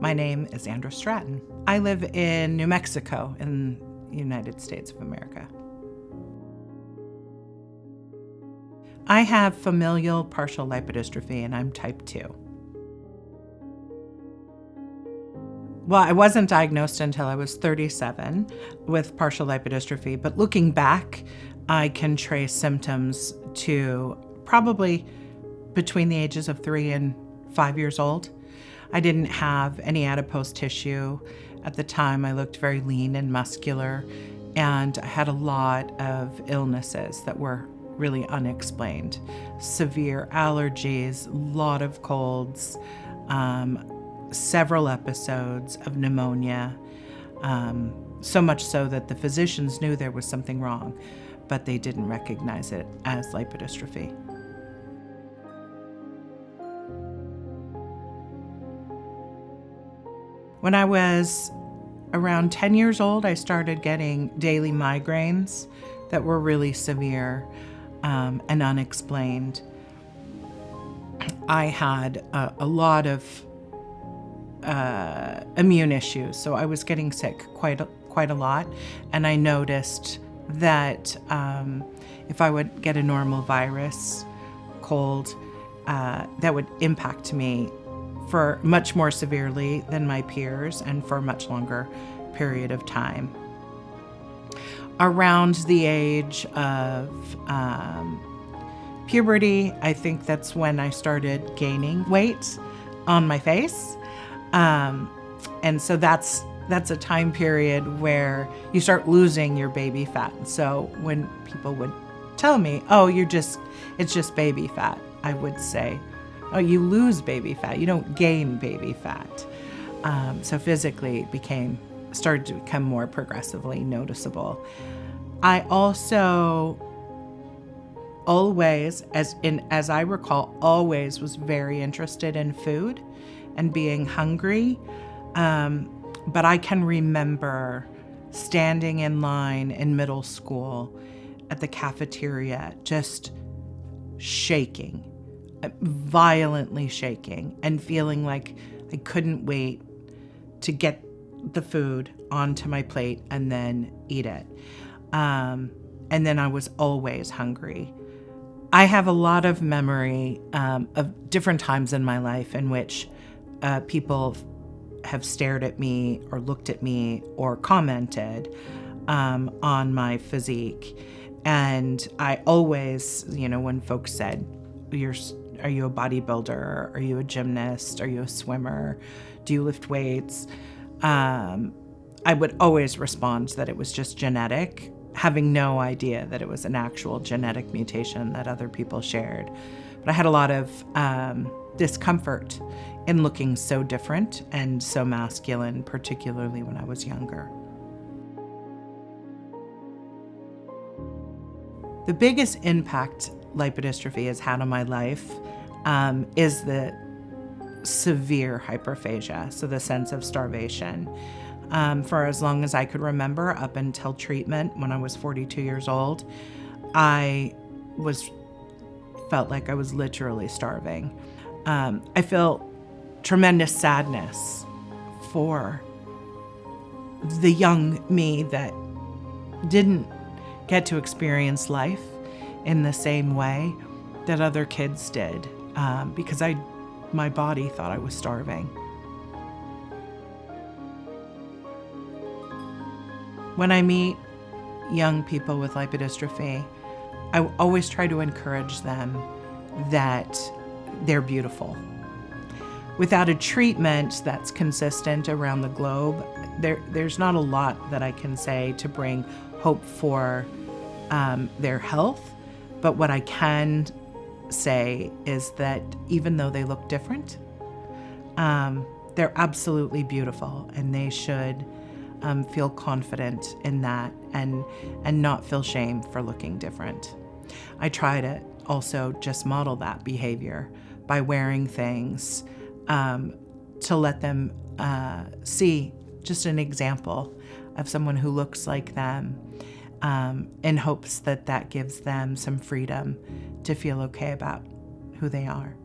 My name is Andra Straton. I live in New Mexico in the United States of America. I have familial partial lipodystrophy and I'm type 2. Well, I wasn't diagnosed until I was 37 with partial lipodystrophy, but looking back, I can trace symptoms to probably between the ages of 3 and 5 years old. I didn't have any adipose tissue. At the time, I looked very lean and muscular, and I had a lot of illnesses that were really unexplained. Severe allergies, a lot of colds, several episodes of pneumonia, so much so that the physicians knew there was something wrong, but they didn't recognize it as lipodystrophy. When I was around 10 years old, I started getting daily migraines that were really severe and unexplained. I had a lot of immune issues, so I was getting sick quite a lot, and I noticed that if I would get a normal virus cold, that would impact me for much more severely than my peers and for a much longer period of time. Around the age of puberty, I think that's when I started gaining weight on my face. And so that's a time period where you start losing your baby fat. So when people would tell me, oh, it's just baby fat, I would say, oh, you lose baby fat, you don't gain baby fat. So physically it started to become more progressively noticeable. I also always, as I recall, always was very interested in food and being hungry. But I can remember standing in line in middle school at the cafeteria, just shaking, violently shaking, and feeling like I couldn't wait to get the food onto my plate and then eat it. And then I was always hungry. I have a lot of memory of different times in my life in which people have stared at me or looked at me or commented on my physique. And I always, when folks said, are you a bodybuilder? Are you a gymnast? Are you a swimmer? Do you lift weights? I would always respond that it was just genetic, having no idea that it was an actual genetic mutation that other people shared. But I had a lot of discomfort in looking so different and so masculine, particularly when I was younger. The biggest impact lipodystrophy has had on my life is the severe hyperphagia, so the sense of starvation. For as long as I could remember, up until treatment when I was 42 years old, I felt like I was literally starving. I feel tremendous sadness for the young me that didn't get to experience life in the same way that other kids did, because my body thought I was starving. When I meet young people with lipodystrophy, I always try to encourage them that they're beautiful. Without a treatment that's consistent around the globe, there's not a lot that I can say to bring hope for their health. But what I can say is that even though they look different, they're absolutely beautiful, and they should feel confident in that and not feel shame for looking different. I try to also just model that behavior by wearing things to let them see just an example of someone who looks like them, in hopes that gives them some freedom to feel okay about who they are.